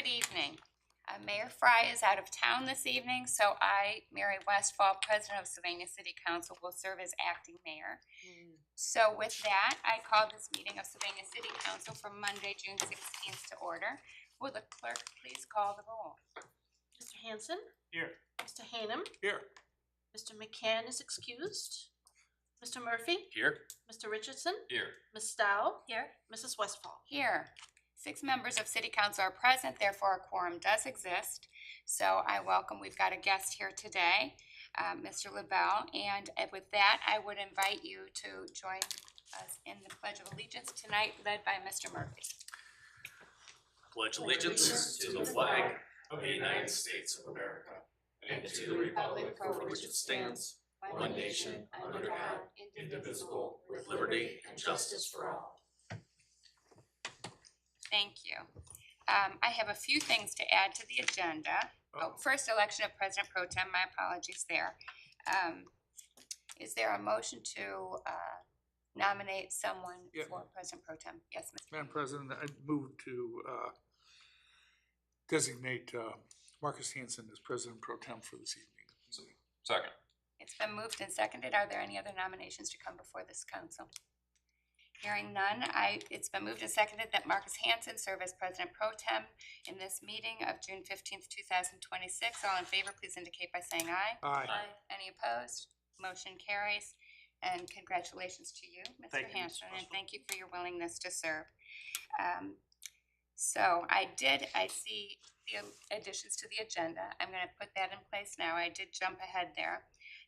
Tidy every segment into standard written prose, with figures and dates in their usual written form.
Good evening. Mayor Fry is out of town this evening, so I, Mary Westfall, President of Sylvania City Council, will serve as acting mayor. So with that, I call this meeting of Sylvania City Council for Monday, June 16th to order. Will the clerk please call the roll? Mr. Hanson? Here. Mr. Hanem? Here. Mr. McCann is excused. Mr. Murphy? Here. Mr. Richardson? Here. Ms. Stowe? Here. Mrs. Westfall? Here. 6 members of City Council are present, therefore a quorum does exist. So we've got a guest here today, Mr. LaBelle, and with that, I would invite you to join us in the Pledge of Allegiance tonight, led by Mr. Murphy. Pledge allegiance to the flag of the United States of America and to the republic for which it stands, one nation, under God, indivisible, with liberty and justice for all. Thank you. I have a few things to add to the agenda. First, election of President Pro Tem. My apologies there. Is there a motion to nominate someone for President Pro Tem? Yes, Mr. Madam President, I move to designate Marcus Hanson as President Pro Tem for this evening. Second. It's been moved and seconded. Are there any other nominations to come before this council? Hearing none, it's been moved and seconded that Marcus Hanson serve as President Pro Tem in this meeting of June 15th, 2026. All in favor, please indicate by saying aye. Aye. Any opposed? Motion carries. And congratulations to you, Mr. Hanson, and thank you for your willingness to serve. So I see the additions to the agenda. I'm going to put that in place now. I did jump ahead there.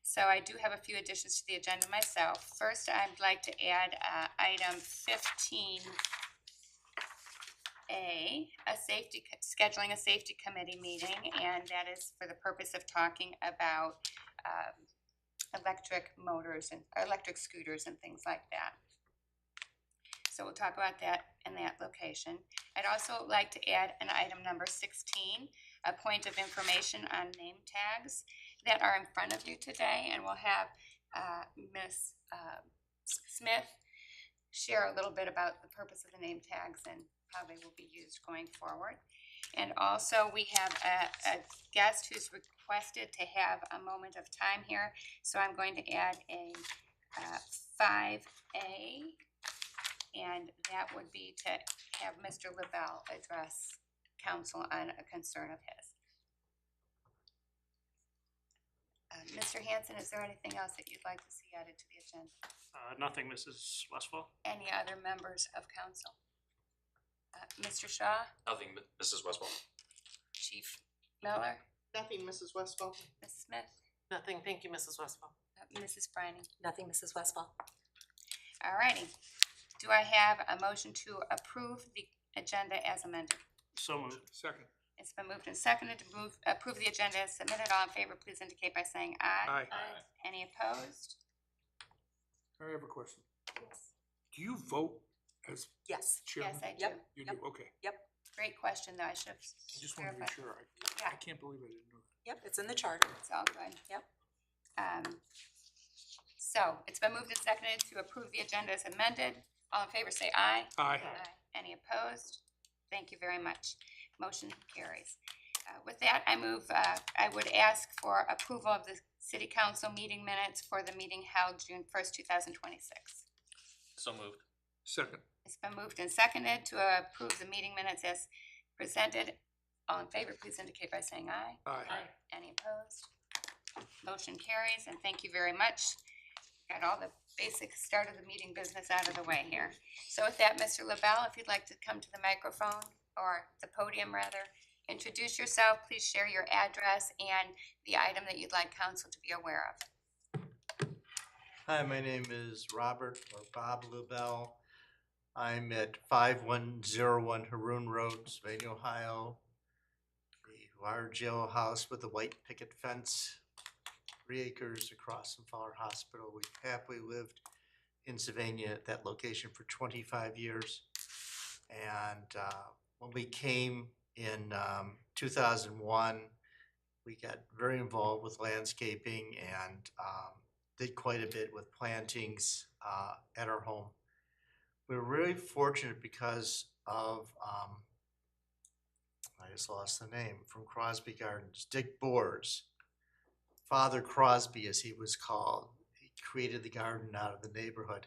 So I do have a few additions to the agenda myself. First, I'd like to add item 15A, scheduling a safety committee meeting, and that is for the purpose of talking about electric motors and electric scooters and things like that. So we'll talk about that in that location. I'd also like to add an item number 16, a point of information on name tags that are in front of you today, and we'll have Ms. Smith share a little bit about the purpose of the name tags and how they will be used going forward. And also we have a guest who's requested to have a moment of time here, so I'm going to add a 5A, and that would be to have Mr. LaBelle address council on a concern of his. Mr. Hanson, is there anything else that you'd like to see added to the agenda? Nothing, Mrs. Westfall. Any other members of council? Mr. Shaw? Nothing, Mrs. Westfall. Chief Miller? Nothing, Mrs. Westfall. Ms. Smith? Nothing, thank you, Mrs. Westfall. Mrs. Breining? Nothing, Mrs. Westfall. All righty. Do I have a motion to approve the agenda as amended? So moved. Second. It's been moved and seconded to approve the agenda as submitted. All in favor, please indicate by saying aye. Aye. Any opposed? I have a question. Do you vote as Yes. chairman? Yes, I do. Yep. You do, okay. Great question, though. I should have I just want to be clarified. sure. Yeah. I can't believe I didn't know that. Yep, it's in the charter. It's all good. Yep. So it's been moved and seconded to approve the agenda as amended. All in favor, say aye. Aye. Any opposed? Thank you very much. Motion carries. With that, I would ask for approval of the city council meeting minutes for the meeting held June 1st, 2026. So moved. Second. It's been moved and seconded to approve the meeting minutes as presented. All in favor, please indicate by saying aye. Aye. Any opposed? Motion carries, and thank you very much. Got all the basic start of the meeting business out of the way here. So with that, Mr. LaBelle, if you'd like to come to the microphone, or the podium rather, introduce yourself, please share your address and the item that you'd like council to be aware of. Hi, my name is Robert or Bob LaBelle. I'm at 5101 Haroon Road, Sylvania, Ohio. The large yellow house with the white picket fence, 3 acres across from Fowler Hospital. We've happily lived in Sylvania at that location for 25 years. And when we came in 2001, we got very involved with landscaping and did quite a bit with plantings at our home. We were really fortunate because of I just lost the name, from Crosby Gardens, Dick Boers. Father Crosby, as he was called. He created the garden out of the neighborhood.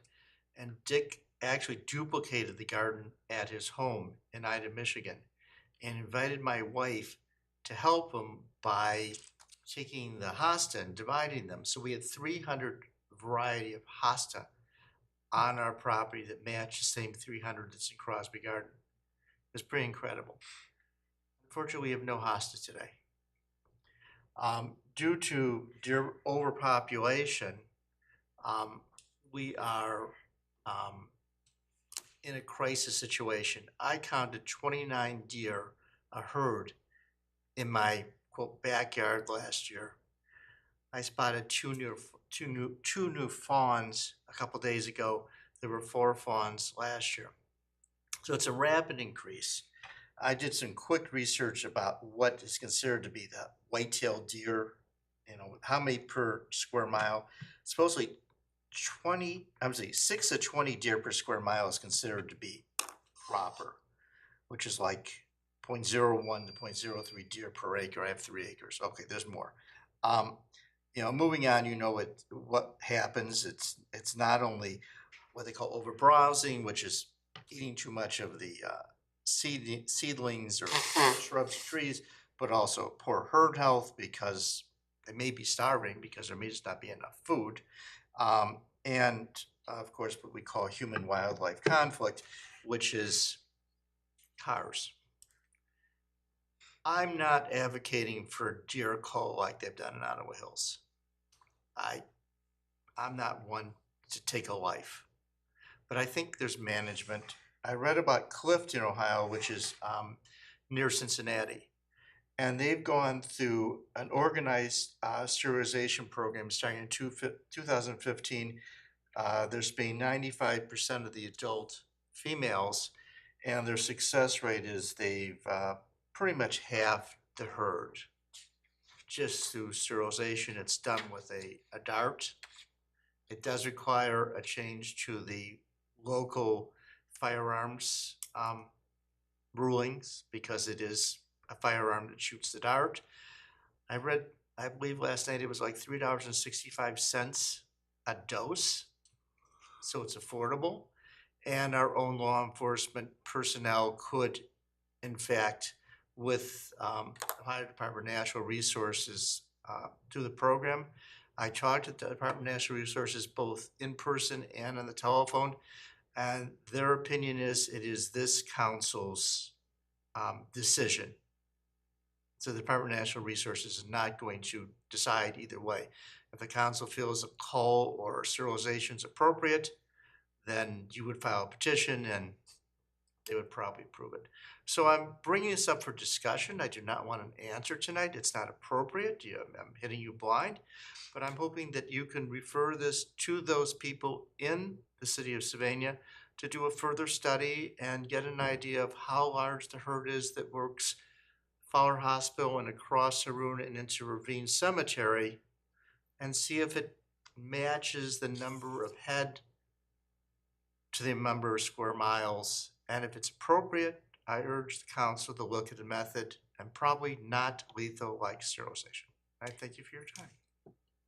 And Dick actually duplicated the garden at his home in Ida, Michigan, and invited my wife to help him by taking the hosta and dividing them. So we had 300 variety of hosta on our property that matched the same 300 that's in Crosby Garden. It was pretty incredible. Unfortunately, we have no hosta today. Due to deer overpopulation, we are in a crisis situation. I counted 29 deer, a herd, in my quote backyard last year. I spotted two new fawns a couple days ago. There were 4 fawns last year. So it's a rapid increase. I did some quick research about what is considered to be the white-tailed deer, how many per square mile. Supposedly 6 to 20 deer per square mile is considered to be proper, which is like 0.01 to 0.03 deer per acre. I have 3 acres. Okay, there's more. Moving on, what happens. It's not only what they call overbrowsing, which is eating too much of the seedlings or shrubs, trees, but also poor herd health because they may be starving because there may just not be enough food. And of course, what we call human-wildlife conflict, which is cars. I'm not advocating for deer cull like they've done in Ottawa Hills. I'm not one to take a life, but I think there's management. I read about Clifton, Ohio, which is near Cincinnati, and they've gone through an organized sterilization program starting in 2015. They're spraying 95% of the adult females, and their success rate is they've pretty much halved the herd just through sterilization. It's done with a dart. It does require a change to the local firearms rulings because it is a firearm that shoots the dart. I believe last night it was like $3.65 a dose, so it's affordable. And our own law enforcement personnel could, in fact, with Ohio Department of Natural Resources, do the program. I talked to the Department of Natural Resources both in person and on the telephone, and their opinion is it is this council's decision. So the Department of Natural Resources is not going to decide either way. If the council feels a cull or sterilization is appropriate, then you would file a petition and they would probably approve it. So I'm bringing this up for discussion. I do not want an answer tonight. It's not appropriate. I'm hitting you blind, but I'm hoping that you can refer this to those people in the city of Sylvania to do a further study and get an idea of how large the herd is that works Fowler Hospital and across Haroon and into Ravine Cemetery, and see if it matches the number of head to the number of square miles. And if it's appropriate, I urge the council to look at a method and probably not lethal like sterilization. I thank you for your time.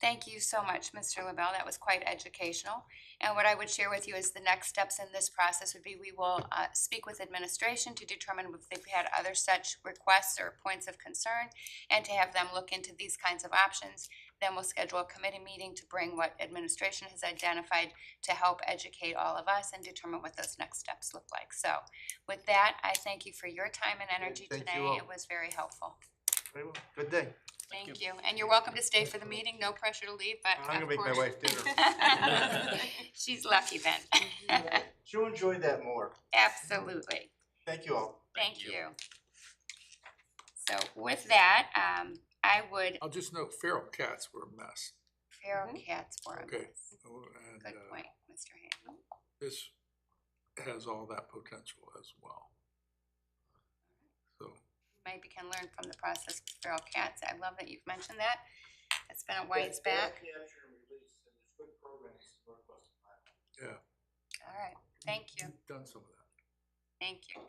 Thank you so much, Mr. LaBelle. That was quite educational. And what I would share with you is the next steps in this process would be we will speak with administration to determine if they've had other such requests or points of concern and to have them look into these kinds of options. Then we'll schedule a committee meeting to bring what administration has identified to help educate all of us and determine what those next steps look like. So with that, I thank you for your time and energy Thank you today. all. It was very helpful. Very well. Good day. Thank you. And you're welcome to stay for the meeting. No pressure to leave, but I'm gonna of make my course- wife dinner. She's lucky then. She'll enjoy that more. Absolutely. Thank you all. Thank you. So with that, I would, I'll just note feral cats were a mess. feral cats for a Okay. mess. And Good point, Mr. Hannon. this has all that potential as well. So, Maybe can learn from the process with feral cats. I love that you've mentioned that. It's been a ways back. yeah, All right, thank you, done some of that. thank you.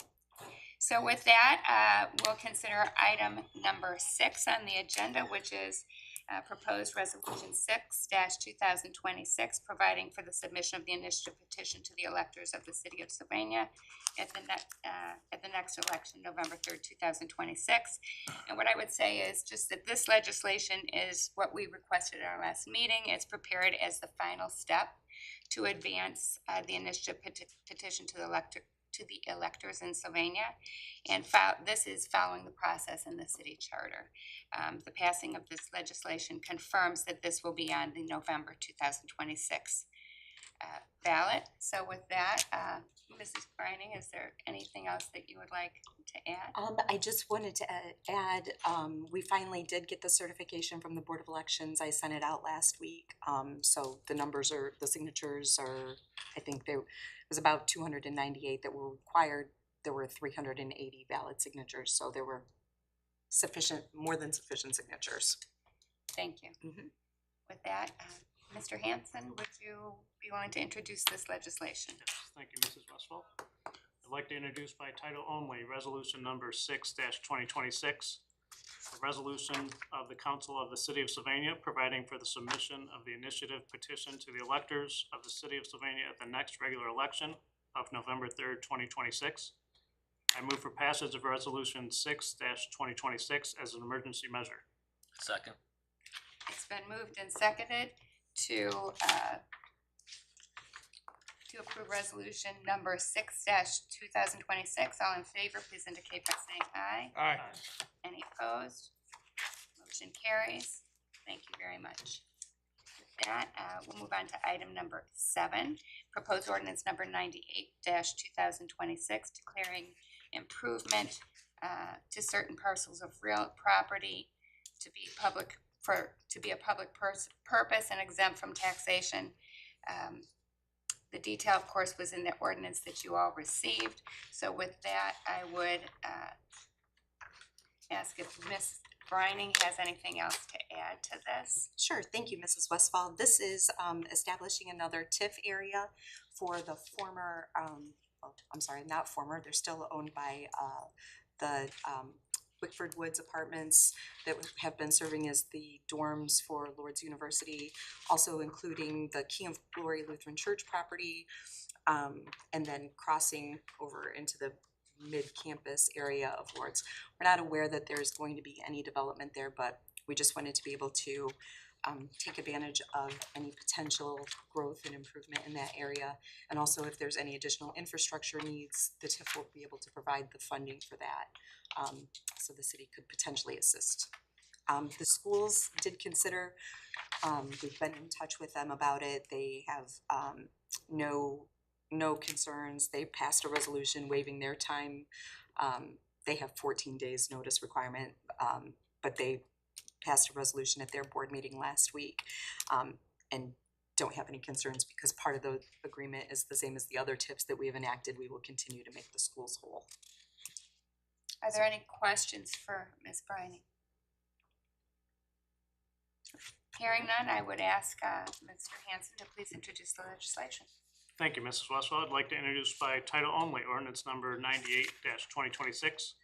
So with that, we'll consider item number 6 on the agenda, which is proposed resolution 6-2026, providing for the submission of the initiative petition to the electors of the city of Sylvania at the next election, November 3rd, 2026. And what I would say is just that this legislation is what we requested at our last meeting. It's prepared as the final step to advance the initiative petition to the electors in Sylvania. And this is following the process in the city charter. The passing of this legislation confirms that this will be on the November 2026 ballot. So with that, Mrs. Brining, is there anything else that you would like to add? I just wanted to add, we finally did get the certification from the Board of Elections. I sent it out last week. So the signatures are, I think there was about 298 that were required. There were 380 valid signatures, so there were more than sufficient signatures. Thank you. Mhm. With that, Mr. Hanson, would you be willing to introduce this legislation? Yes, thank you, Mrs. Westfall. I'd like to introduce by title only, resolution number 6-2026. A resolution of the Council of the City of Sylvania providing for the submission of the initiative petition to the electors of the City of Sylvania at the next regular election of November 3rd, 2026. I move for passage of resolution 6-2026 as an emergency measure. Second. It's been moved and seconded to approve resolution number 6-2026. All in favor, please indicate by saying aye. Aye. Any opposed? Motion carries. Thank you very much. With that, we'll move on to item number 7, proposed ordinance number 98-2026, declaring improvement to certain parcels of real property to be a public purpose and exempt from taxation. The detail, of course, was in the ordinance that you all received. So with that, I would ask if Ms. Brining has anything else to add to this. Sure, thank you, Mrs. Westfall. This is establishing another TIF area for the former, not former, they're still owned by the Wickford Woods Apartments that have been serving as the dorms for Lourdes University, also including the Key of Glory Lutheran Church property, and then crossing over into the mid-campus area of Lourdes. We're not aware that there's going to be any development there, but we just wanted to be able to take advantage of any potential growth and improvement in that area. And also if there's any additional infrastructure needs, the TIF will be able to provide the funding for that. So the city could potentially assist. The schools did consider, we've been in touch with them about it. They have no concerns. They passed a resolution waiving their time. They have 14 days notice requirement, but they passed a resolution at their board meeting last week, and don't have any concerns because part of the agreement is the same as the other TIFs that we have enacted. We will continue to make the schools whole. Are there any questions for Ms. Brining? Hearing none, I would ask Mr. Hanson to please introduce the legislation. Thank you, Mrs. Westfall. I'd like to introduce by title only, ordinance number 98-2026,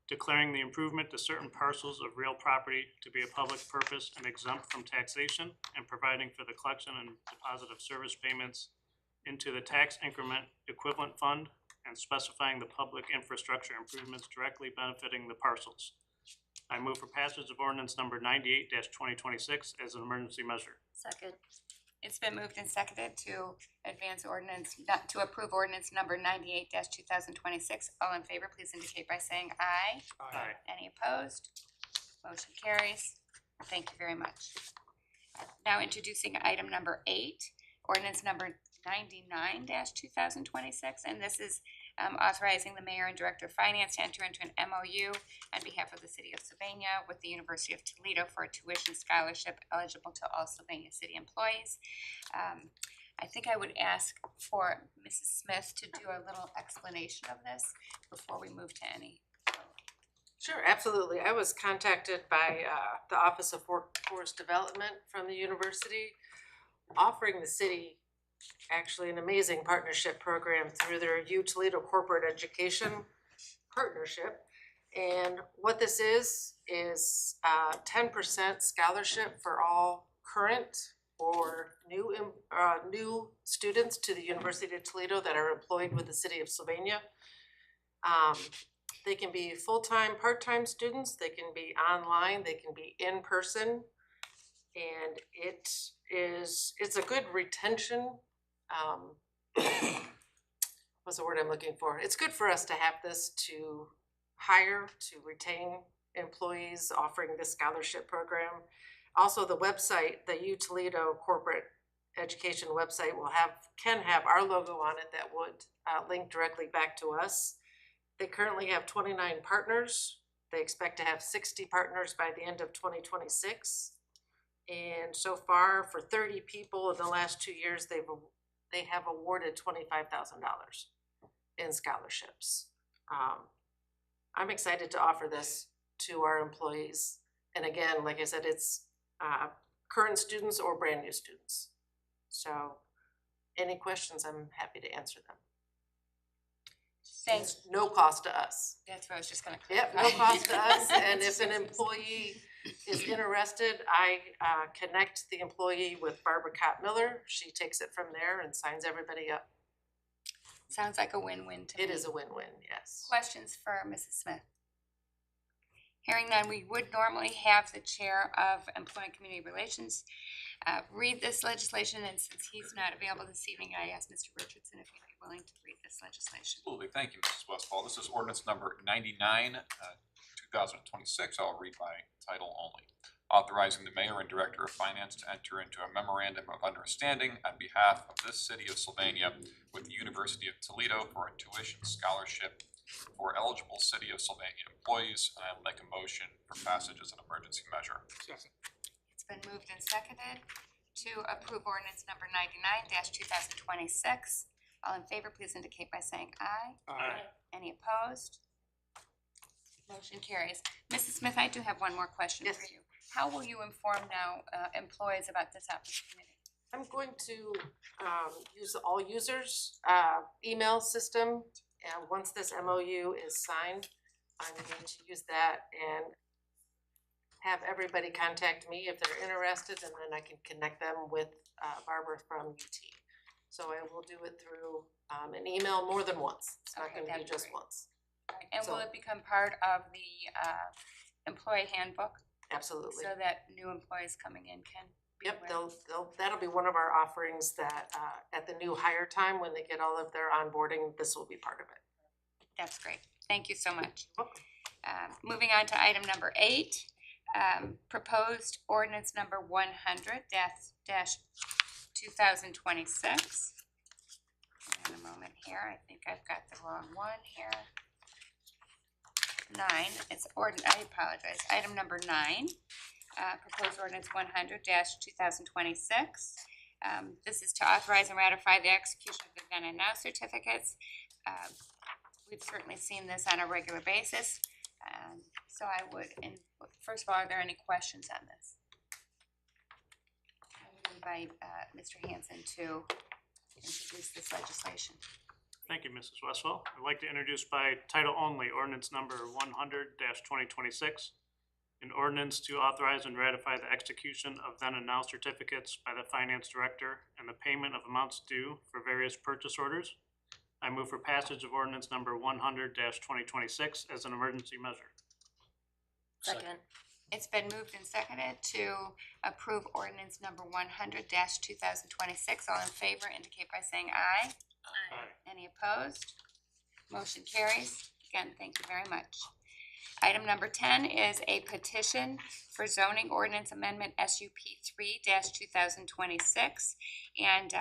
declaring the improvement to certain parcels of real property to be a public purpose and exempt from taxation, and providing for the collection and deposit of service payments into the tax increment equivalent fund, and specifying the public infrastructure improvements directly benefiting the parcels. I move for passage of ordinance number 98-2026 as an emergency measure. Second. It's been moved and seconded to approve ordinance number 98-2026. All in favor, please indicate by saying aye. Aye. Any opposed? Motion carries. Thank you very much. Now introducing item number 8, ordinance number 99-2026, and this is authorizing the mayor and director of finance to enter into an MOU on behalf of the city of Sylvania with the University of Toledo for a tuition scholarship eligible to all Sylvania city employees. I think I would ask for Mrs. Smith to do a little explanation of this before we move to any. Sure, absolutely. I was contacted by the Office of Workforce Development from the university, offering the city actually an amazing partnership program through their U Toledo Corporate Education partnership. And what this is 10% scholarship for all current or new students to the University of Toledo that are employed with the city of Sylvania. They can be full-time, part-time students, they can be online, they can be in person. And it's a good retention, what's the word I'm looking for? It's good for us to have this to hire, to retain employees offering this scholarship program. Also, the website, the U Toledo Corporate Education website can have our logo on it that would link directly back to us. They currently have 29 partners. They expect to have 60 partners by the end of 2026. And so far, for 30 people in the last 2 years, they have awarded $25,000 in scholarships. I'm excited to offer this to our employees. And again, like I said, it's current students or brand new students. So any questions, I'm happy to answer them. Thanks. It's no cost to us. That's what I was just gonna Yep, clarify. no cost to us, and if an employee is interested, I connect the employee with Barbara Cott-Miller. She takes it from there and signs everybody up. Sounds like a win-win to me. It is a win-win, yes. Questions for Mrs. Smith? Hearing none, we would normally have the Chair of Employment and Community Relations read this legislation, and since he's not available this evening, I asked Mr. Richardson if he'd be willing to read this legislation. Absolutely, thank you, Mrs. Westfall. This is ordinance number 99, 2026. I'll read by title only. Authorizing the mayor and director of finance to enter into a memorandum of understanding on behalf of this city of Sylvania with the University of Toledo for a tuition scholarship for eligible city of Sylvania employees. And I'll make a motion for passage as an emergency measure. Second. It's been moved and seconded to approve ordinance number 99-2026. All in favor, please indicate by saying aye. Aye. Any opposed? Motion carries. Mrs. Smith, I do have one more question Yes. for you. How will you inform now employees about this opportunity? I'm going to use all users' email system, and once this MOU is signed, I'm going to use that and have everybody contact me if they're interested, and then I can connect them with Barbara from UT. So I will do it through an email more than once. It's not Okay, gonna be that'd be just great. once. And will So- it become part of the employee handbook Absolutely. so that new employees coming in can be Yep, aware? that'll be one of our offerings that at the new hire time, when they get all of their onboarding, this will be part of it. That's great. Thank you so much. Welcome. Moving on to item number 8, proposed ordinance number 100-2026. Hang on a moment here, I think I've got the wrong one here. 9, I apologize, item number 9, proposed ordinance 100-2026. This is to authorize and ratify the execution of the then and now certificates. We've certainly seen this on a regular basis. So I would, first of all, are there any questions on this? I would invite Mr. Hanson to introduce this legislation. Thank you, Mrs. Westfall. I'd like to introduce by title only ordinance number 100-2026. An ordinance to authorize and ratify the execution of then and now certificates by the finance director and the payment of amounts due for various purchase orders. I move for passage of ordinance number 100-2026 as an emergency measure. Second. It's been moved and seconded to approve ordinance number 100-2026. All in favor indicate by saying aye. Aye. Any opposed? Motion carries. Again, thank you very much. Item number 10 is a petition for zoning ordinance amendment SUP 3-2026. And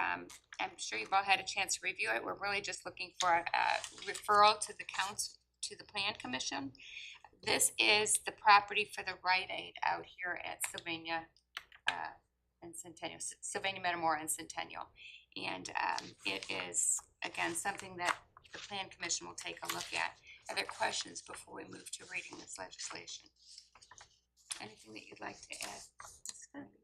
I'm sure you've all had a chance to review it. We're really just looking for a referral to the council, to the Plan Commission. This is the property for the Rite Aid out here at Sylvania and Centennial, Sylvania Metamora and Centennial. And it is, again, something that the Plan Commission will take a look at. Are there questions before we move to reading this legislation? Anything that you'd like to add,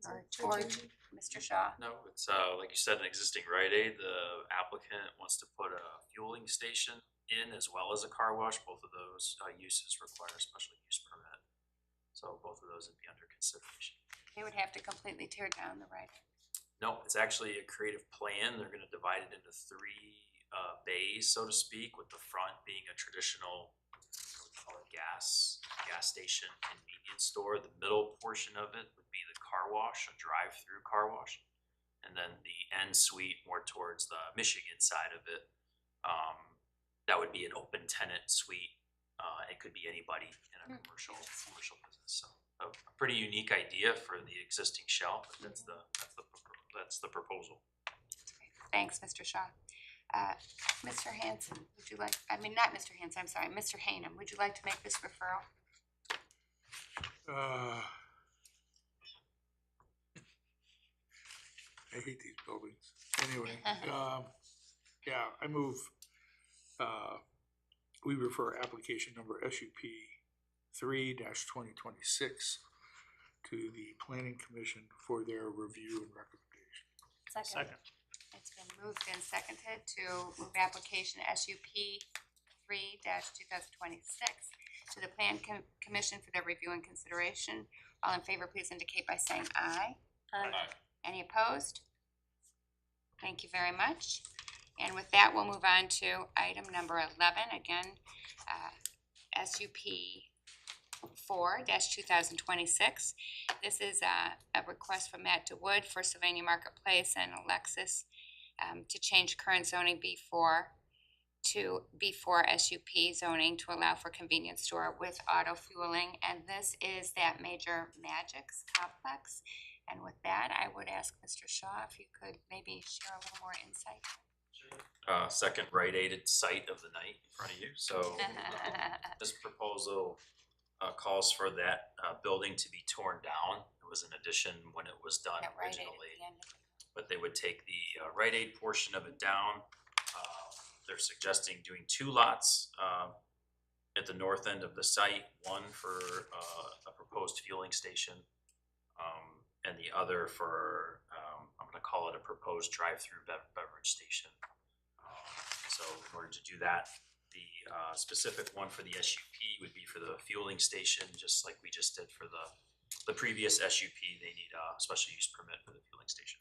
or George, Mr. Shaw? No, it's like you said, an existing Rite Aid. The applicant wants to put a fueling station in as well as a car wash. Both of those uses require a special use permit. So both of those would be under consideration. They would have to completely tear down the right. No, it's actually a creative plan. They're gonna divide it into three bays, so to speak, with the front being a traditional, what we call a gas station convenience store. The middle portion of it would be the car wash, a drive-through car wash. And then the end suite more towards the Michigan side of it, that would be an open tenant suite. It could be anybody in a commercial business. So a pretty unique idea for the existing shell, but that's the proposal. Thanks, Mr. Shaw. Mr. Hanson, would you like, I mean, not Mr. Hanson, I'm sorry, Mr. Hanem, would you like to make this referral? I hate these buildings. Anyway, yeah, I move, we refer application number SUP 3-2026 to the Planning Commission for their review and recommendation. Second. It's been moved and seconded to move application SUP 3-2026 to the Commission for their review and consideration. All in favor, please indicate by saying aye. Any opposed? Thank you very much. And with that, we'll move on to item number 11, again, SUP 4-2026. This is a request from Matt DeWood for Sylvania Marketplace and Alexis to change current zoning B4 to B4 SUP zoning to allow for convenience store with auto fueling. And this is that Major Magics complex. And with that, I would ask Mr. Shaw if you could maybe share a little more insight. Second Rite Aid site of the night in front of you. So this proposal calls for that building to be torn down. It was an addition when it was done That Rite Aid at originally, the end. but they would take the Rite Aid portion of it down. They're suggesting doing 2 lots at the north end of the site, one for a proposed fueling station, and the other for, I'm gonna call it a proposed drive-through beverage station. So in order to do that, the specific one for the SUP would be for the fueling station, just like we just did for the previous SUP. They need a special use permit for the fueling station.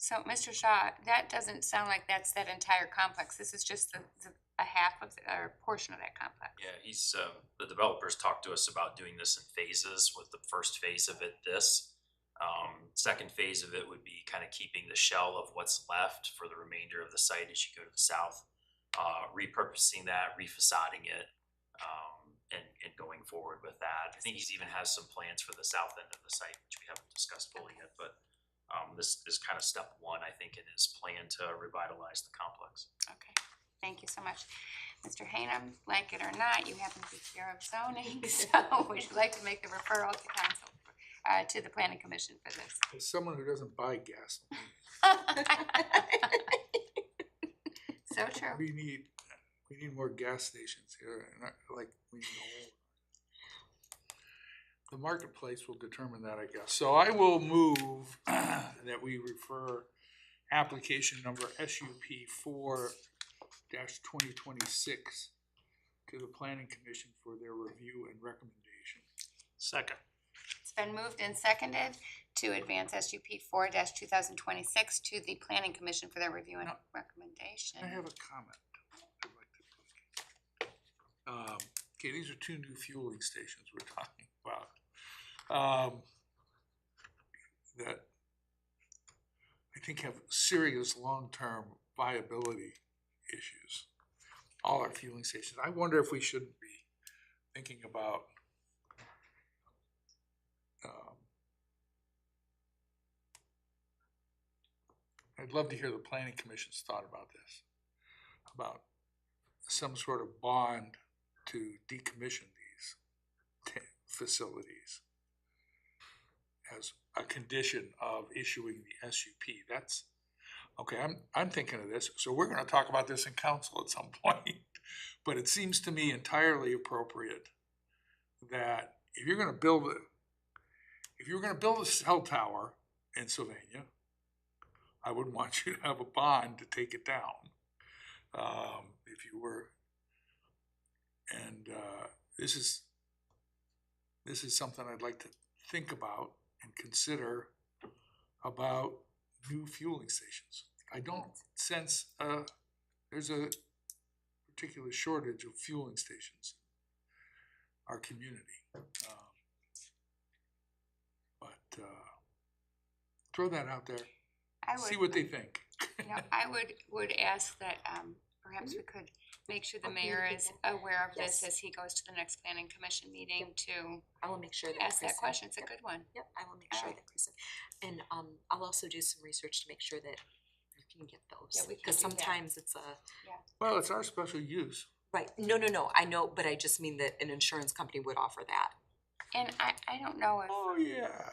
So, Mr. Shaw, that doesn't sound like that's that entire complex. This is just a half of, or portion of that complex. Yeah, the developers talked to us about doing this in phases, with the first phase of it second phase of it would be kind of keeping the shell of what's left for the remainder of the site as you go to the south, repurposing that, refacading it, and going forward with that. I think he even has some plans for the south end of the site, which we haven't discussed fully yet, but this is kind of step one, I think, in his plan to revitalize the complex. Okay, thank you so much. Mr. Hanem, like it or not, you happen to be chair of zoning, so would you like to make the referral to council, to the planning commission for this? As someone who doesn't buy gas, So true. we need more gas stations here, and like, we need a whole. The marketplace will determine that, I guess. So I will move that we refer application number SUP 4-2026 to the planning commission for their review and recommendation. Second. It's been moved and seconded to advance SUP 4-2026 to the planning commission for their review and recommendation. I have a comment I'd like to make. Okay, these are 2 new fueling stations we're talking about. That I think have serious long-term viability issues. All our fueling stations. I wonder if we shouldn't be thinking about I'd love to hear the planning commission's thought about this, about some sort of bond to decommission these facilities as a condition of issuing the SUP. That's, okay, I'm thinking of this, so we're gonna talk about this in council at some point. But it seems to me entirely appropriate that if you're gonna build a cell tower in Sylvania, I would want you to have a bond to take it down. If you were this is something I'd like to think about and consider about new fueling stations. I don't sense, there's a particular shortage of fueling stations in our community. But throw that out there, I see would, what they think. I would ask that, perhaps we could make sure the mayor is aware of this Yes. as he goes to the next planning commission meeting to I will make sure that ask that Kristen- question. It's a Yep. good one. Yep, I will make sure Alright. that Kristen, and I'll also do some research to make sure that you can get those. Yeah, we can Cause do that. sometimes it's Well, it's our special use. right, no, I know, but I just mean that an insurance company would offer that. And I don't know if, Oh, yeah.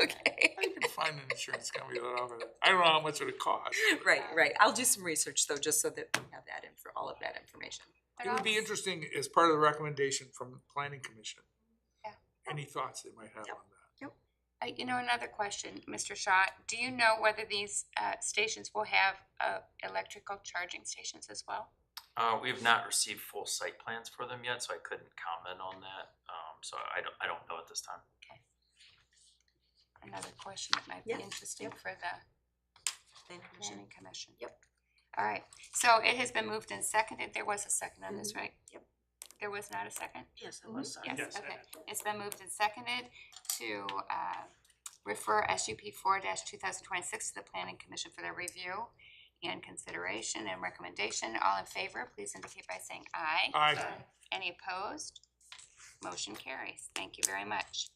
Okay. I can find an insurance company that offers it. I don't know how much it would cost. Right, I'll do some research though, just so that we have that all of that information. but It would be also- interesting as part of the recommendation from the planning commission. Yeah. Any thoughts they might have on that? You know, another question, Mr. Shaw, do you know whether these stations will have electrical charging stations as well? We have not received full site plans for them yet, so I couldn't comment on that. So I don't know at this time. Another question that might be Yeah, interesting yep. for the Planning commission. planning commission. Yep. All right, so it has been moved and seconded. There was a second on this, right? Yep. There was not a second? Yes, it was. Yes, Yes, I okay. did. It's been moved and seconded to refer SUP 4-2026 to the planning commission for their review and consideration and recommendation. All in favor, please indicate by saying aye. Aye. Any opposed? Motion carries. Thank you very much.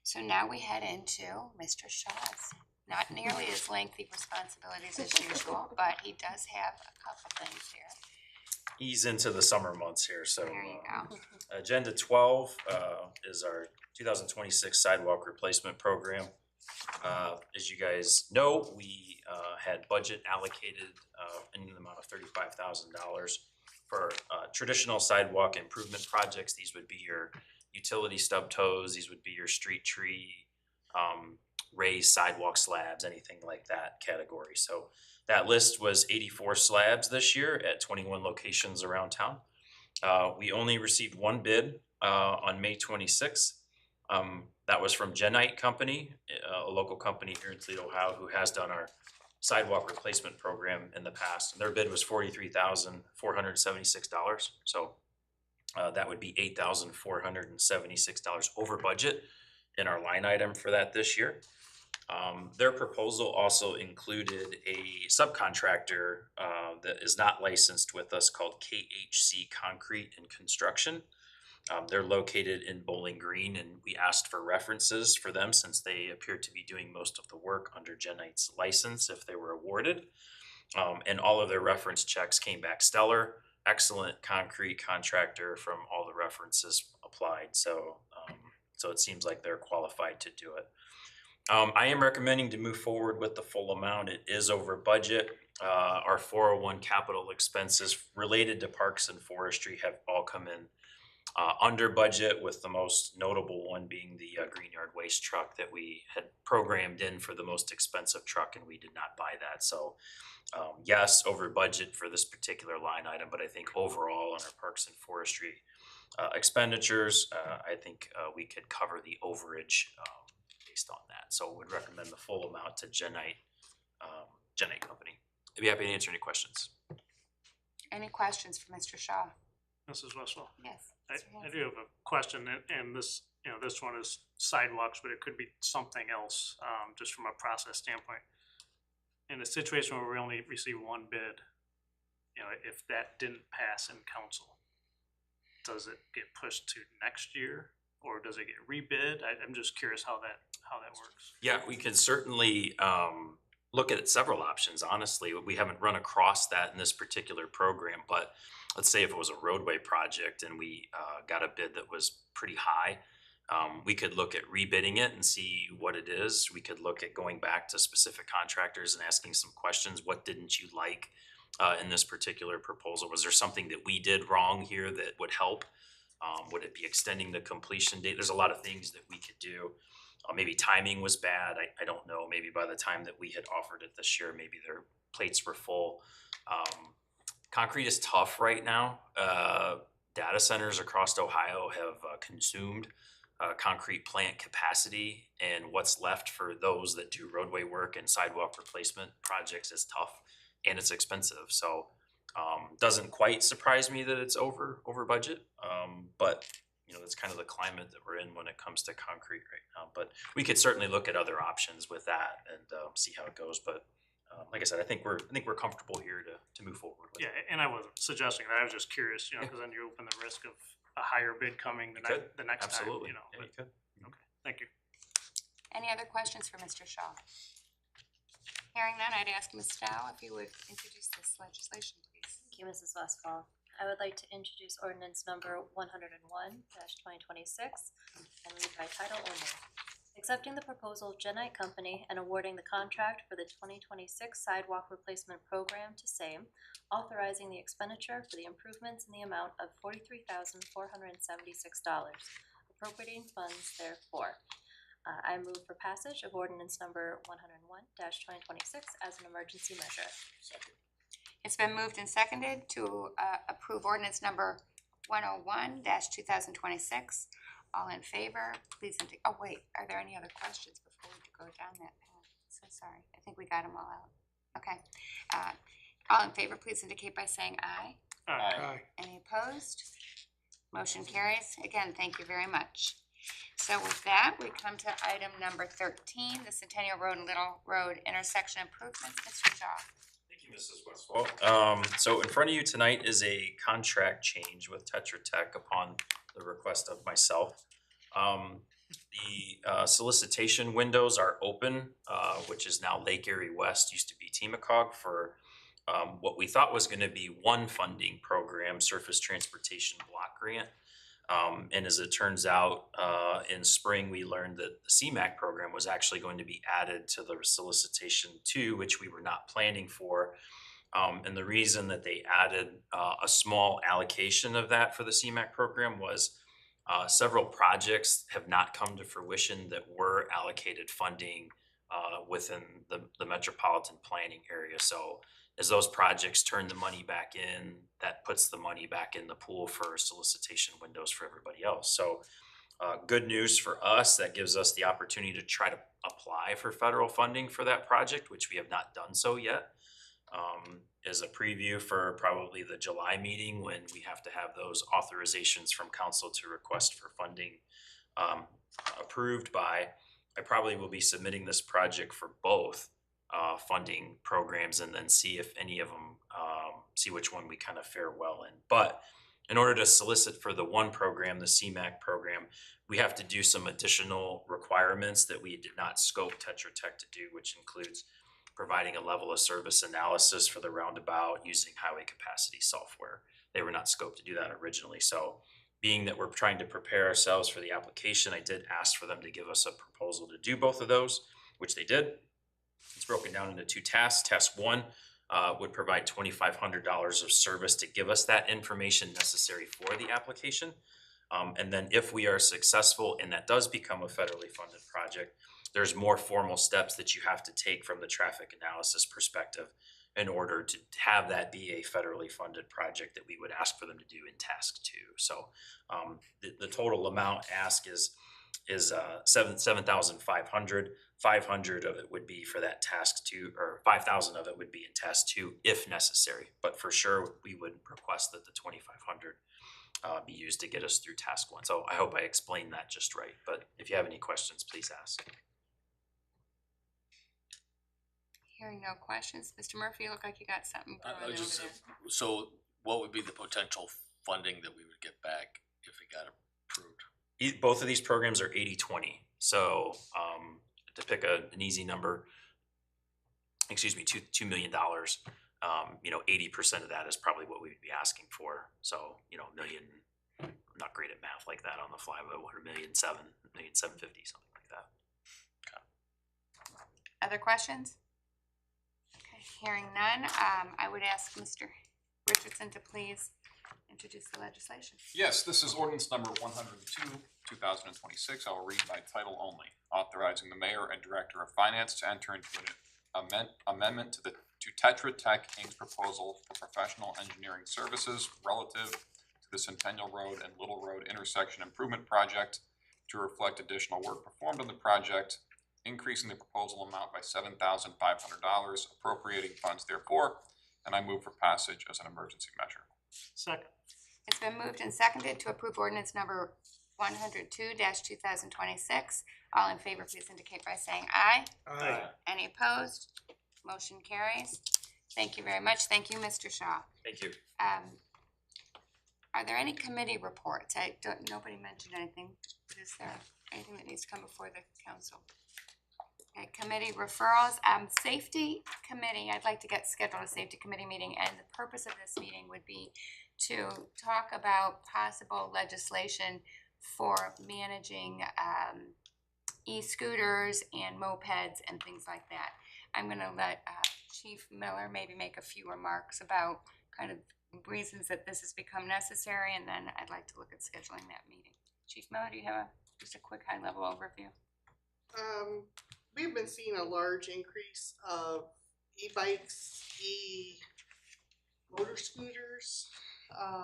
So now we head into Mr. Shaw's, not nearly as lengthy responsibilities as usual, but he does have a couple things here. Ease into the summer months here, so. There you go. Agenda 12 is our 2026 sidewalk replacement program. As you guys know, we had budget allocated in the amount of $35,000 for traditional sidewalk improvement projects. These would be your utility stub toes, these would be your street tree, raised sidewalk slabs, anything like that category. So that list was 84 slabs this year at 21 locations around town. We only received one bid on May 26th. That was from Genite Company, a local company here in Toledo, Ohio, who has done our sidewalk replacement program in the past. And their bid was $43,476. So that would be $8,476 over budget in our line item for that this year. Their proposal also included a subcontractor that is not licensed with us called KHC Concrete and Construction. They're located in Bowling Green, and we asked for references for them since they appear to be doing most of the work under Genite's license if they were awarded. And all of their reference checks came back stellar, excellent concrete contractor from all the references applied. So it seems like they're qualified to do it. I am recommending to move forward with the full amount. It is over budget. Our 401 capital expenses related to parks and forestry have all come in under budget, with the most notable one being the green yard waste truck that we had programmed in for the most expensive truck, and we did not buy that. So yes, over budget for this particular line item, but I think overall on our parks and forestry expenditures, I think we could cover the overage based on that. So would recommend the full amount to Genite Company. I'd be happy to answer any questions. Any questions for Mr. Shaw? Mrs. Westphal. Yes. I Mr. Hanson. do have a question, and this, this one is sidewalks, but it could be something else, just from a process standpoint. In a situation where we only receive one bid, if that didn't pass in council, does it get pushed to next year, or does it get rebid? I'm just curious how that works. Yeah, we can certainly look at several options, honestly. We haven't run across that in this particular program, but let's say if it was a roadway project and we got a bid that was pretty high, we could look at rebidding it and see what it is. We could look at going back to specific contractors and asking some questions. What didn't you like in this particular proposal? Was there something that we did wrong here that would help? Would it be extending the completion date? There's a lot of things that we could do. Maybe timing was bad. I don't know. Maybe by the time that we had offered it this year, maybe their plates were full. Concrete is tough right now. data centers across Ohio have consumed concrete plant capacity, and what's left for those that do roadway work and sidewalk replacement projects is tough and it's expensive. So doesn't quite surprise me that it's over budget, but you know, that's kind of the climate that we're in when it comes to concrete right now. But we could certainly look at other options with that and see how it goes. But like I said, I think we're comfortable here to move forward with. Yeah, and I wasn't suggesting that, I was just curious, you know, cause then you open the risk of a higher bid coming the could. next time, Absolutely. you know, Yeah, but, you could. thank you. Any other questions for Mr. Shaw? Hearing none, I'd ask Ms. Dow if you would introduce this legislation, please. Thank you, Mrs. Westfall. I would like to introduce ordinance number 101-2026 and read by title only. Accepting the proposal of Genite Company and awarding the contract for the 2026 sidewalk replacement program to same, authorizing the expenditure for the improvements in the amount of $43,476, appropriating funds therefore. I move for passage of ordinance number 101-2026 as an emergency measure. It's been moved and seconded to approve ordinance number 101-2026. All in favor, please oh wait, are there any other questions before we go down that path? So sorry, I think we got them all out. Okay. All in favor, please indicate by saying aye. Aye. Any opposed? Motion carries. Again, thank you very much. So with that, we come to item number 13, the Centennial Road and Little Road intersection improvements. Mr. Shaw. Thank you, Mrs. Westfall. So in front of you tonight is a contract change with Tetra Tech upon the request of myself. The solicitation windows are open, which is now Lake Erie West, used to be Temacog, for what we thought was gonna be one funding program, Surface Transportation Block Grant. And as it turns out, in spring, we learned that the CMAQ program was actually going to be added to the solicitation too, which we were not planning for. And the reason that they added a small allocation of that for the CMAQ program was several projects have not come to fruition that were allocated funding within the metropolitan planning area. So as those projects turn the money back in, that puts the money back in the pool for solicitation windows for everybody else. So good news for us, that gives us the opportunity to try to apply for federal funding for that project, which we have not done so yet. As a preview for probably the July meeting, when we have to have those authorizations from council to request for funding approved by, I probably will be submitting this project for both funding programs and then see if any of them, see which one we kind of fare well in. But in order to solicit for the one program, the CMAQ program, we have to do some additional requirements that we did not scope Tetra Tech to do, which includes providing a level of service analysis for the roundabout using highway capacity software. They were not scoped to do that originally. So being that we're trying to prepare ourselves for the application, I did ask for them to give us a proposal to do both of those, which they did. It's broken down into two tasks. Task one would provide $2,500 of service to give us that information necessary for the application. And then if we are successful and that does become a federally funded project, there's more formal steps that you have to take from the traffic analysis perspective in order to have that be a federally funded project that we would ask for them to do in task two. So the total amount asked is $7,500. 500 of it would be for that task two, or 5,000 of it would be in task two if necessary. But for sure, we would request that the 2,500 be used to get us through task one. So I hope I explained that just right. But if you have any questions, please ask. Hearing no questions, Mr. Murphy, you look like you got something going over there. So what would be the potential funding that we would get back if it got approved? Both of these programs are 80-20. So to pick an easy number, $2 million. 80% of that is probably what we would be asking for. So, $1 million, I'm not great at math like that on the fly, but what, $1.7 million, $1.75 million, something like that. Other questions? Okay, hearing none, I would ask Mr. Richardson to please introduce the legislation. Yes, this is ordinance number 102, 2026. I will read by title only. Authorizing the mayor and director of finance to enter into an amendment to Tetra Tech Inc.'s proposal for professional engineering services relative to to the Centennial Road and Little Road intersection improvement project to reflect additional work performed on the project, increasing the proposal amount by $7,500, appropriating funds therefore, and I move for passage as an emergency measure. Second. It's been moved and seconded to approve ordinance number 102-2026. All in favor, please indicate by saying aye. Aye. Any opposed? Motion carries. Thank you very much. Thank you, Mr. Shaw. Thank you. Are there any committee reports? Nobody mentioned anything. Is there anything that needs to come before the council? Okay, committee referrals, safety committee, I'd like to get scheduled a safety committee meeting, and the purpose of this meeting would be to talk about possible legislation for managing, e-scooters and mopeds and things like that. I'm gonna let, Chief Miller maybe make a few remarks about kind of reasons that this has become necessary, and then I'd like to look at scheduling that meeting. Chief Miller, do you have just a quick high-level overview? We've been seeing a large increase of e-bikes, motor scooters,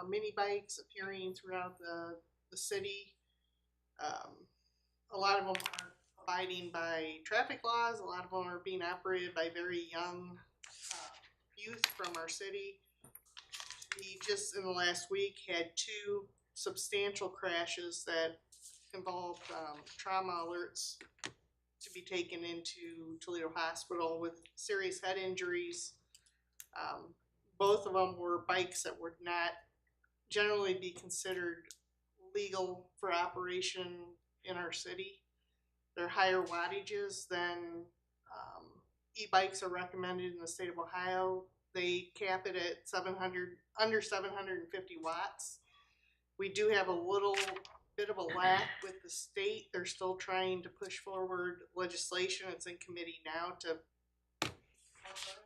mini bikes appearing throughout the city. A lot of them are abiding by traffic laws. A lot of them are being operated by very young youth from our city. We just in the last week had 2 substantial crashes that involved trauma alerts to be taken into Toledo Hospital with serious head injuries. Both of them were bikes that would not generally be considered legal for operation in our city. They're higher wattages than e-bikes are recommended in the state of Ohio. They cap it at under 750 watts. We do have a little bit of a lack with the state. They're still trying to push forward legislation. It's in committee now to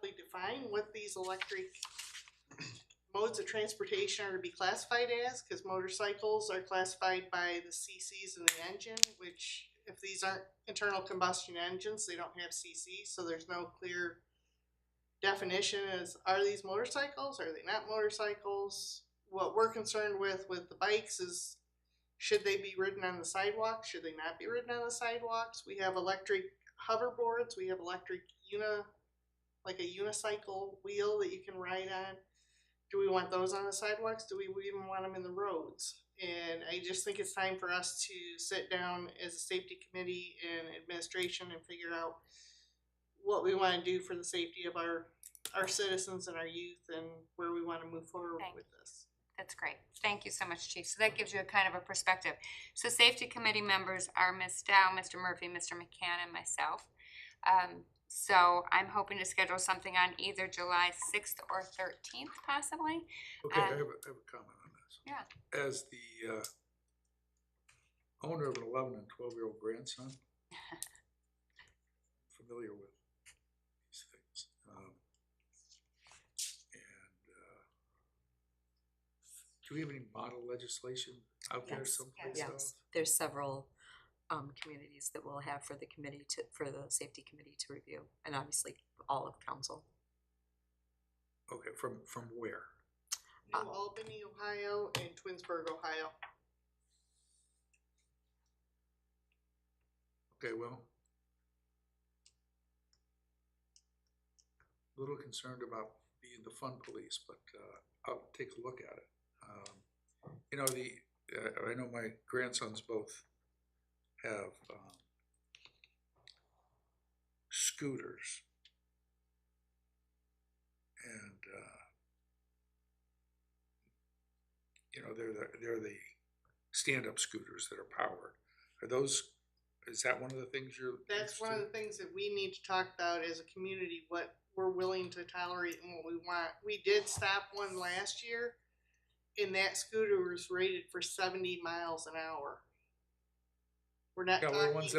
really define what these electric modes of transportation are to be classified as, because motorcycles are classified by the CCs in the engine, which if these aren't internal combustion engines, they don't have CCs, so there's no clear definition as, are these motorcycles, are they not motorcycles? What we're concerned with the bikes is, should they be ridden on the sidewalks? Should they not be ridden on the sidewalks? We have electric hoverboards. We have electric like a unicycle wheel that you can ride on. Do we want those on the sidewalks? Do we even want them in the roads? And I just think it's time for us to sit down as a safety committee and administration and figure out what we want to do for the safety of our citizens and our youth, and where we want to move forward with this. That's great. Thank you so much, Chief. So that gives you a kind of a perspective. So safety committee members are Ms. Dow, Mr. Murphy, Mr. McCann, and myself. So I'm hoping to schedule something on either July 6th or 13th, possibly. Okay, I have a comment on this. Yeah. As the owner of an 11 and 12-year-old grandson, familiar with these things. Do we have any model legislation out there someplace Yes, else? there's several communities that we'll have for the committee for the safety committee to review, and obviously all of council. Okay, from where? New Albany, Ohio, and Twinsburg, Ohio. Okay, well, a little concerned about being the fun police, but I'll take a look at it. You know, I know my grandsons both have scooters, and you know, they're the stand-up scooters that are powered. Are those? Is that one of the things you're? That's one of the things that we need to talk about as a community, what we're willing to tolerate and what we want. We did stop one last year, and that scooter was rated for 70 miles an hour. We're not Yeah, talking. well, the ones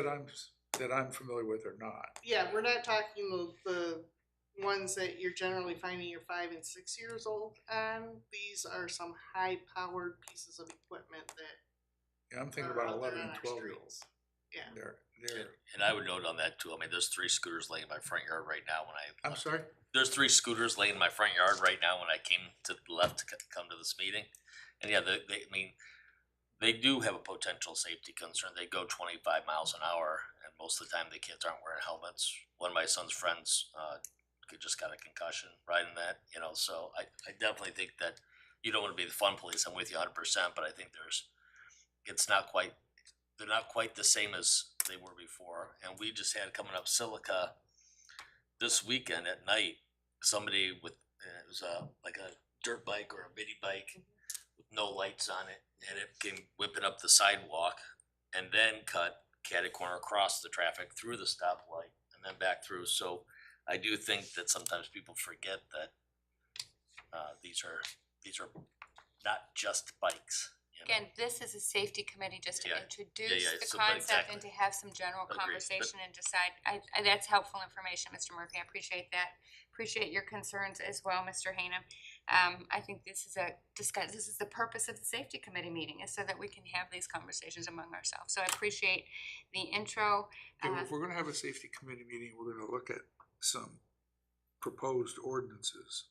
that I'm familiar with are not. Yeah, we're not talking the ones that you're generally finding your 5 and 6 years old on. These are some high-powered pieces of equipment that. Yeah, I'm thinking are about out there 11 on and our 12-year-olds. streets. Yeah. They're, And I would note on that too, I mean, there's 3 scooters laying in my front yard right now when I. I'm sorry? There's 3 scooters laying in my front yard right now when I came to the left to come to this meeting. And yeah, I mean, they do have a potential safety concern. They go 25 miles an hour and most of the time the kids aren't wearing helmets. One of my son's friends, just got a concussion riding that, you know, so I definitely think that you don't wanna be the fun police. I'm with you 100%, but I think they're not quite the same as they were before. And we just had coming up Silica this weekend at night, somebody with, it was like a dirt bike or a mini bike with no lights on it, and it came whipping up the sidewalk and then cut catty corner across the traffic through the stoplight and then back through. So I do think that sometimes people forget that these are not just bikes. You know? Again, this is a safety committee just to Yeah. introduce Yeah, the so, but concept and exactly. to have some general Agreed, but- conversation and decide. That's helpful information, Mr. Murphy. I appreciate that. Appreciate your concerns as well, Mr. Hanem. I think this is this is the purpose of the safety committee meeting, is so that we can have these conversations among ourselves. So I appreciate the intro. Okay, well, if we're gonna have a safety committee meeting, we're gonna look at some proposed ordinances.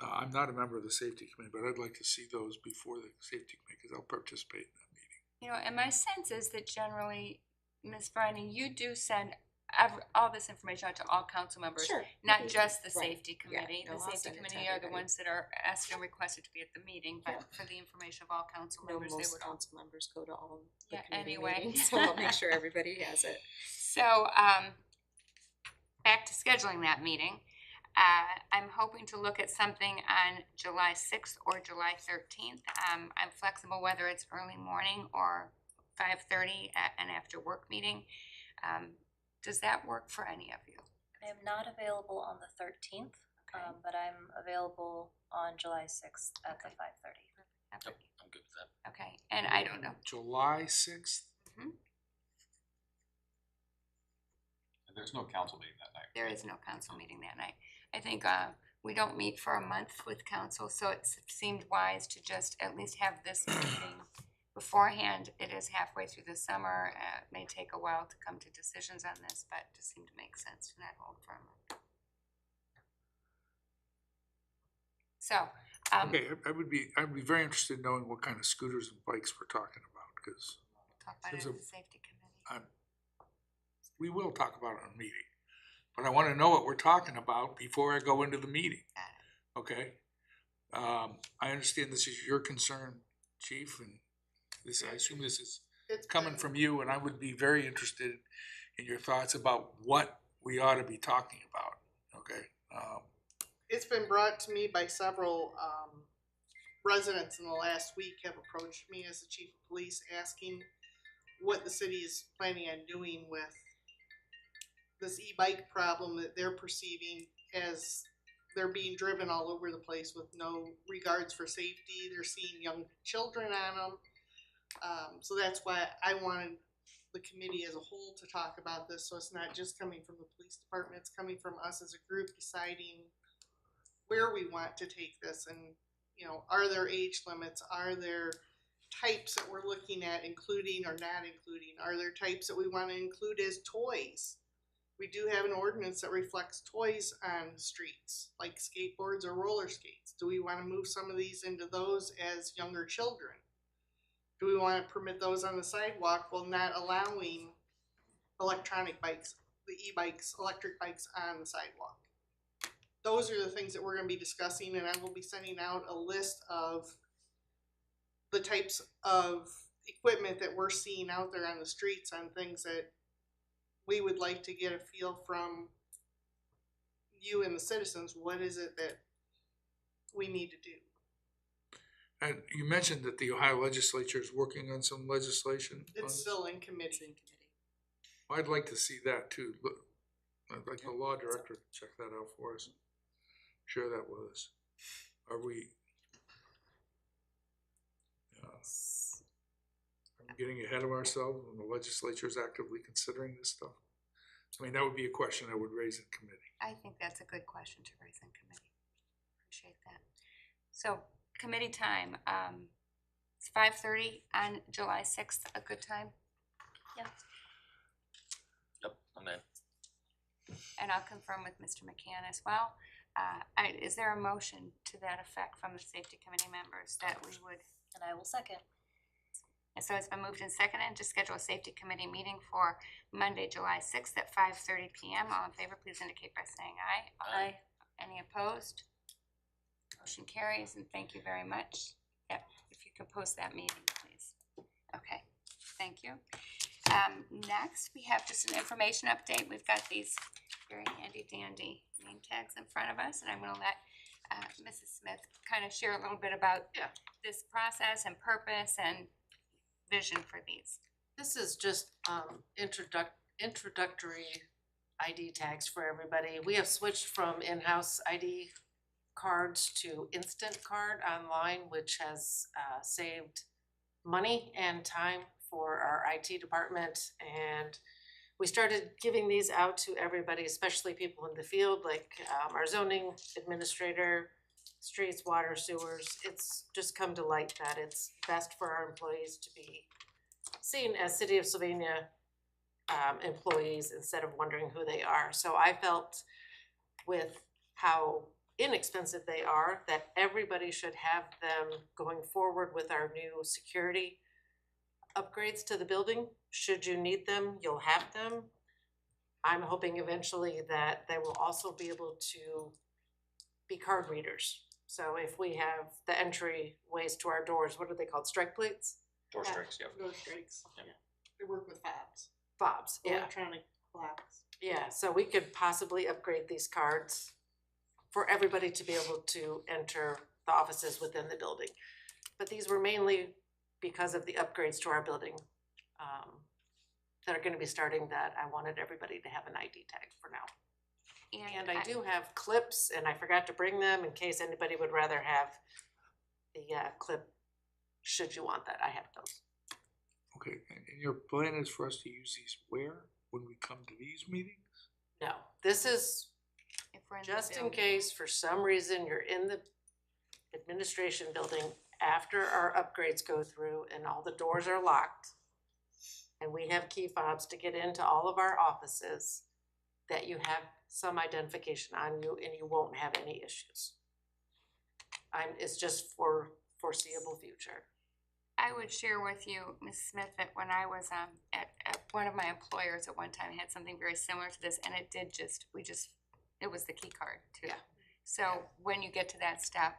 I'm not a member of the safety committee, but I'd like to see those before the safety committee, because I'll participate in that meeting. You know, and my sense is that generally, Ms. Bryony, you do send all this information out to all council members. Sure. Not just the Right. safety committee. no, The I'll safety send it to committee are the everybody. ones that are asked and requested to be at the meeting, but for the information of all council No, members, they most would all. council members go to all the Yeah, committee anyway. meetings, so I'll make sure everybody has it. So, back to scheduling that meeting. I'm hoping to look at something on July 6th or July 13th. I'm flexible whether it's early morning or 5:30 at an after work meeting. Does that work for any of you? I am not available on the 13th, Okay. but I'm available on July 6th at the 5:30. Yep, I'm good with that. Okay, and I don't know. July 6th? And there's no council meeting that night. There is no council meeting that night. I think we don't meet for a month with council, so it seemed wise to just at least have this meeting beforehand. It is halfway through the summer. It may take a while to come to decisions on this, but it just seemed to make sense to not hold for a month. So, Okay, I'd be very interested in knowing what kind of scooters and bikes we're talking about, because talk about it There's in a- the safety committee. we will talk about it in a meeting. But I wanna know what we're talking about before I go into the meeting, Got it. okay? I understand this is your concern, chief, and this, I assume this is It's coming been- from you, and I would be very interested in your thoughts about what we ought to be talking about, okay? It's been brought to me by several residents in the last week have approached me as the chief of police asking what the city is planning on doing with this e-bike problem that they're perceiving as they're being driven all over the place with no regards for safety. They're seeing young children on them. So that's why I wanted the committee as a whole to talk about this, so it's not just coming from the police department, it's coming from us as a group deciding where we want to take this, and, you know, are there age limits, are there types that we're looking at including or not including, are there types that we wanna include as toys? We do have an ordinance that reflects toys on streets, like skateboards or roller skates. Do we wanna move some of these into those as younger children? Do we wanna permit those on the sidewalk while not allowing electronic bikes, the e-bikes, electric bikes on the sidewalk? Those are the things that we're gonna be discussing, and I will be sending out a list of the types of equipment that we're seeing out there on the streets on things that we would like to get a feel from you and the citizens. What is it that we need to do? And you mentioned that the Ohio legislature is working on some legislation. on It's this. still in committee. I'd like to see that too. Look, I'd like the law director to check that out for us. Share that with us. Are we? Are we getting ahead of ourselves when the legislature is actively considering this stuff? I mean, that would be a question I would raise in committee. I think that's a good question to raise in committee. Appreciate that. So, committee time, it's 5:30 on July 6th, a good time? Yep, I'm in. And I'll confirm with Mr. McCann as well. Is there a motion to that effect from the safety committee members that we would? And I will second. And so it's been moved and seconded to schedule a safety committee meeting for Monday, July 6th at 5:30 PM. All in favor, please indicate by saying aye. Aye. Any opposed? Motion carries, and thank you very much. Yep, if you could post that meeting, please. Okay, thank you. Next, we have just an information update. We've got these very handy dandy name tags in front of us, and I'm gonna let Mrs. Smith kind of share a little bit about this process and purpose and vision for these. This is just introductory ID tags for everybody. We have switched from in-house ID cards to instant card online, which has saved money and time for our IT department. And we started giving these out to everybody, especially people in the field, like our zoning administrator, streets, water, sewers. It's just come to light that it's best for our employees to be seen as City of Sylvania employees instead of wondering who they are. So I felt with how inexpensive they are, that everybody should have them going forward with our new security upgrades to the building. Should you need them, you'll have them. I'm hoping eventually that they will also be able to be card readers. So if we have the entry ways to our doors, what are they called, strike plates? Door strikes, yep. Those strikes, Yep. yeah. They work with fobs, Fobs, yeah. electronic fobs. Yeah, so we could possibly upgrade these cards for everybody to be able to enter the offices within the building. But these were mainly because of the upgrades to our building that are gonna be starting, that I wanted everybody to have an ID tag for now. And I do have clips, and I forgot to bring them in case anybody would rather have the clip, should you want that, I have those. Okay, and your plan is for us to use these where, when we come to these meetings? No, this is If we're in the just in building. case for some reason you're in the administration building after our upgrades go through and all the doors are locked and we have key fobs to get into all of our offices, that you have some identification on you and you won't have any issues. It's just for foreseeable future. I would share with you, Ms. Smith, that when I was at one of my employers at one time had something very similar to this, and it did it was the key card too. Yeah. So when you get to that step,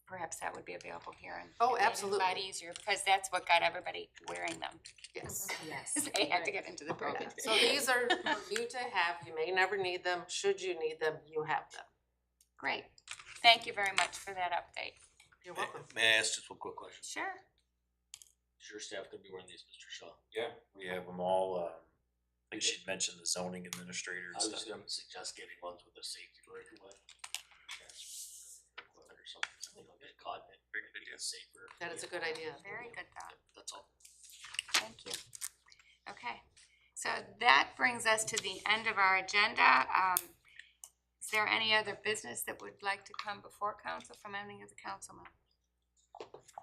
perhaps that would be available here, and Oh, it made it absolutely. a lot easier, because that's what got everybody wearing them. Yes. Yes. They had to get into the building. So these are for you to have, you may never need them, should you need them, you have them. Great. Thank you very much for that update. You're welcome. May I ask just one quick question? Sure. Is your staff gonna be wearing these, Mr. Shaw? Yeah, we have them all, like she'd mentioned, the zoning administrator and I was stuff. gonna suggest getting ones with a safety breaker with. Equipment or something like get caught in it, make it safer. That is a good idea. Very good thought. That's all. Thank you. Okay, so that brings us to the end of our agenda. Is there any other business that would like to come before council from any of the council members?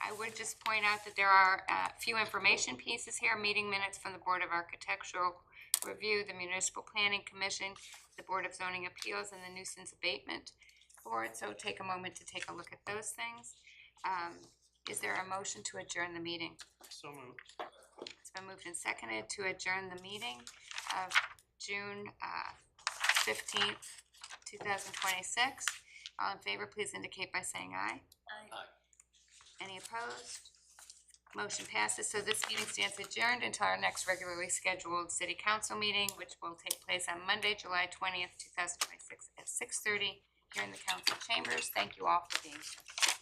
I would just point out that there are a few information pieces here, meeting minutes from the Board of Architectural Review, the Municipal Planning Commission, the Board of Zoning Appeals, and the Nuisance Abatement Board, so take a moment to take a look at those things. Is there a motion to adjourn the meeting? So moved. It's been moved and seconded to adjourn the meeting of June 15th, 2026. All in favor, please indicate by saying aye. Aye. Any opposed? Motion passes, so this meeting stands adjourned until our next regularly scheduled city council meeting, which will take place on Monday, July 20th, 2026 at 6:30 here in the council chambers. Thank you all for being here.